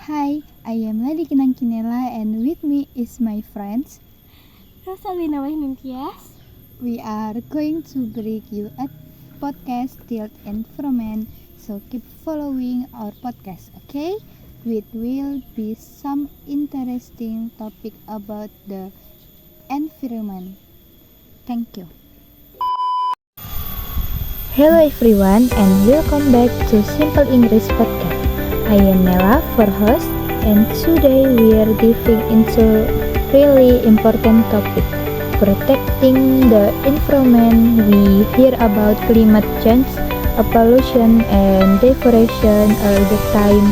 Hi, I am Lady Kinang Kinela and with me is my friends. Rosalina Wahyuntias. We are going to bring you a podcast tilt environment, so keep following our podcast, okay? It will be some interesting topic about the environment. Thank you. Hello everyone and welcome back to Simple English Podcast. I am Nela for host and today we are diving into really important topic, protecting the environment. We hear about climate change, pollution and deforestation all the time.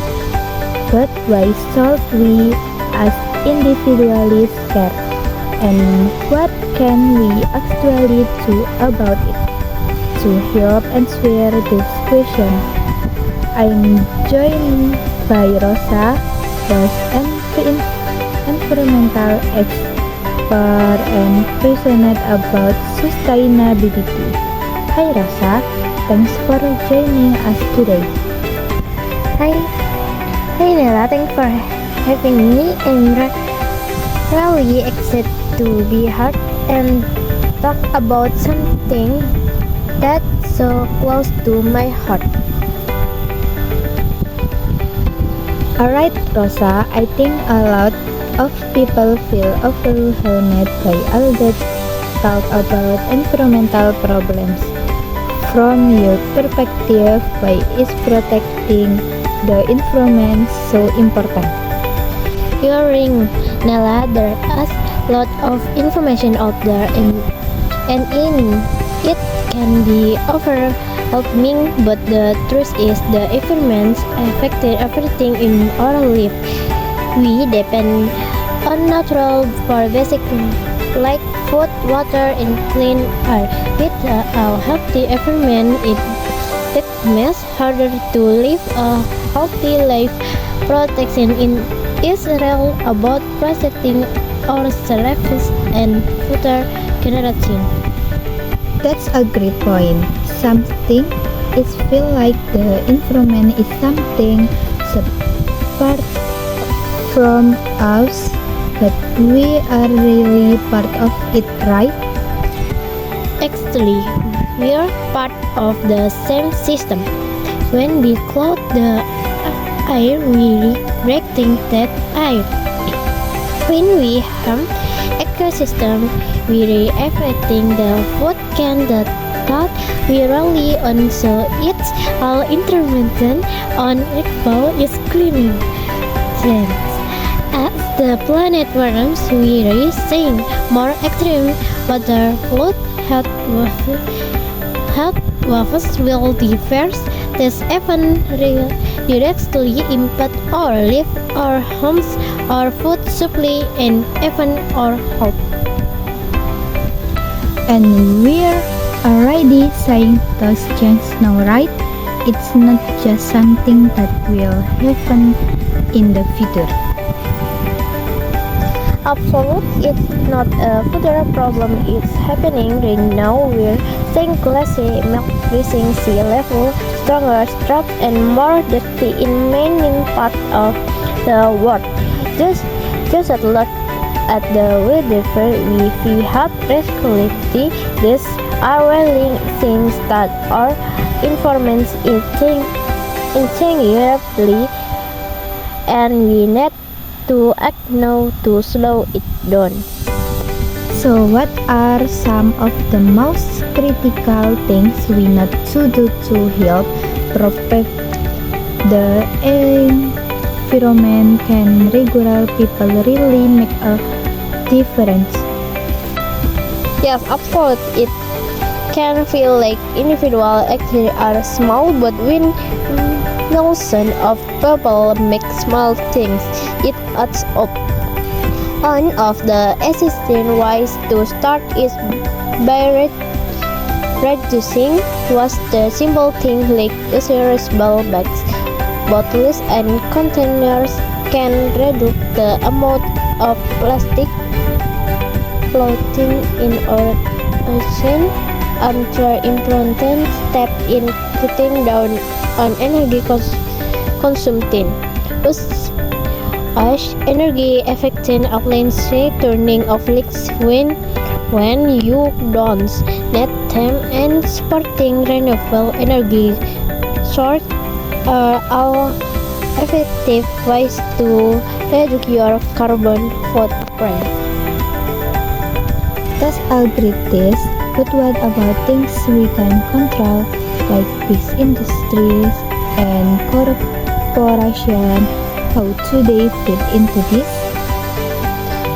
But why should we as individuals care? And what can we actually do about it? To help answer this question, I'm joined by Rosa, who's an environmental expert and passionate about sustainability. Hi Rosa, thanks for joining us today. Hi Nela, thanks for having me. I'm really excited to be here and talk about something that's so close to my heart. Alright Rosa, I think a lot of people feel overwhelmed by all that talk about environmental problems. From your perspective, why is protecting the environment so important? You're right, Nela, there is a lot of information out there and in it can be overwhelming, but the truth is the environment affects everything in our life. We depend on natural for basic like food, water, and clean air. With a healthy environment, it makes harder to live a healthy life. Protection in Israel about protecting our surface and future generation. That's a great point. Something is feel like the environment is something apart from us, but we are really part of it, right? Actually, we are part of the same system. When we close the air, we breathing that air. When we harm ecosystem, we are affecting the food can the thought we rely on, so it's all intervention on equal is cleaning change. As the planet warms, we are seeing more extreme weather, flood, health waves will be first. This even directly impact our life, our homes, our food supply, and even our health. And we're already seeing those changes now, right? It's not just something that will happen in the future. Absolutely, it's not a future problem, it's happening right now. We're seeing glacier melt, rising sea level, stronger drought, and more dirty in many parts of the world. Just a look at the weather we have recently. These are really things that our environment is changing rapidly, and we need to act now to slow it down. So, what are some of the most critical things we need to do to help protect the environment? Can regular people really make a difference? Yes, of course, it can feel like individual actions are small, but when millions of people make small things, it adds up. One of the existing ways to start is by reducing waste. The simple things like reusable bags, bottles, and containers can reduce the amount of plastic floating in our ocean. Another important step in cutting down on energy consumption. as energy efficient appliances, turning off leaks when you don't need them, and supporting renewable energy sources are all effective ways to reduce your carbon footprint. That's all great this, but what about things we can control, like big industries and corporations? How do they fit into this?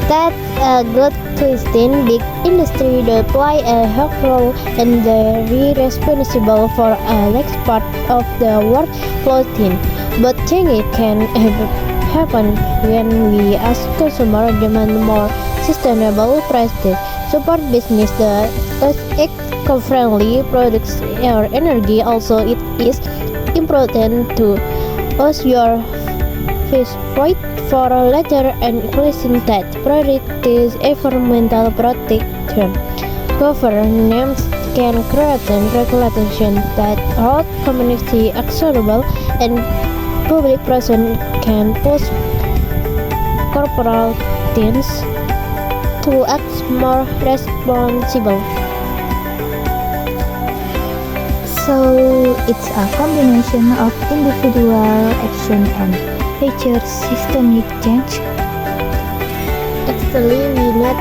That's a good question. Big industry that play a huge role and they're responsible for a large part of the world pollution. But change can happen when we as consumers demand more sustainable practices. Support business that eco-friendly products or energy. Also, it is important to use your fight for later and increasing that priorities environmental protection. Governments can create regulations that are community accessible, and public person can push corporations to act more responsible. So it's a combination of individual action and future systemic change. Actually, we need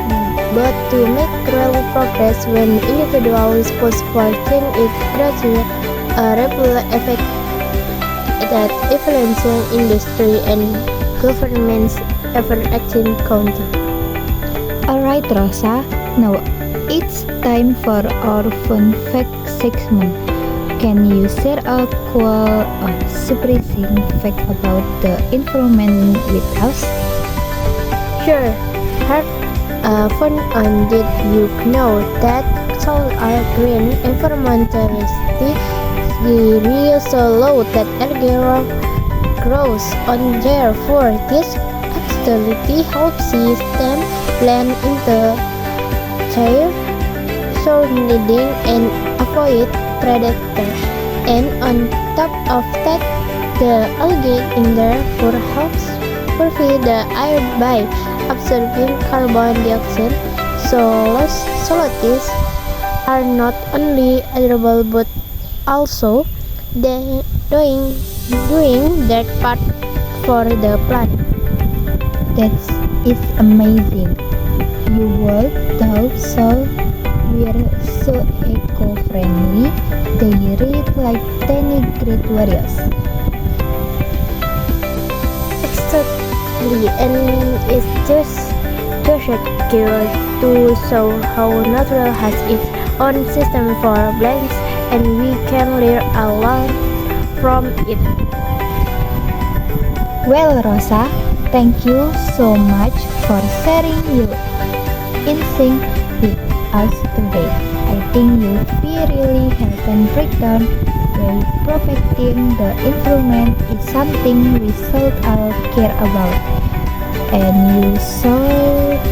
both to make real progress. When individuals push for change, it creates a ripple effect that influences industry and governments ever acting county. Alright Rosa, now it's time for our fun fact segment. Can you share a cool or surprising fact about the environment with us? Sure, heard fun on did you know that soil are green environmentalists the real so low that algae grows on therefore this actually helps them blend into their surrounding and avoid predators. And on top of that, the algae in there helps purify the air by absorbing carbon dioxide. So solstices are not only edible but also they doing their part for the planet. That is amazing. You would thought so. We're so eco-friendly. They read like tiny great warriors. Exactly, and it's just curious to show how nature has its own system for balance, and we can learn a lot from it. Well, Rosa, thank you so much for sharing your instinct with us today. I think you really helped break down why protecting the environment is something we should all care about. And you saw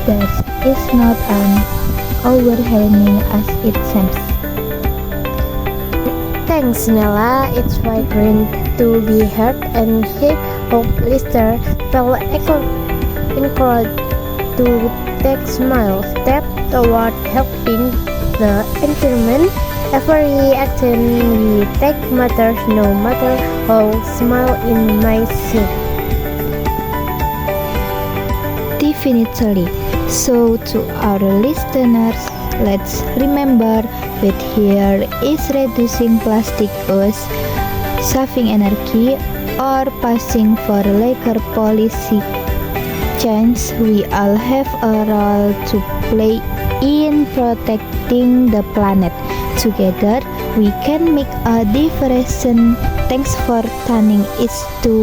that it's not as overwhelming as it seems. Thanks, Nella. It's vibrant to be heard and hope listeners feel encouraged to take small step toward helping the environment. Every action we take matters, no matter how small it might seem. Definitely. So, to our listeners, let's remember that here is reducing plastic use, saving energy, or passing for liquor policy change. We all have a role to play in protecting the planet. Together, we can make a difference. Thanks for tuning in to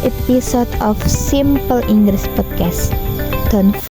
episode of Simple English Podcast. Don't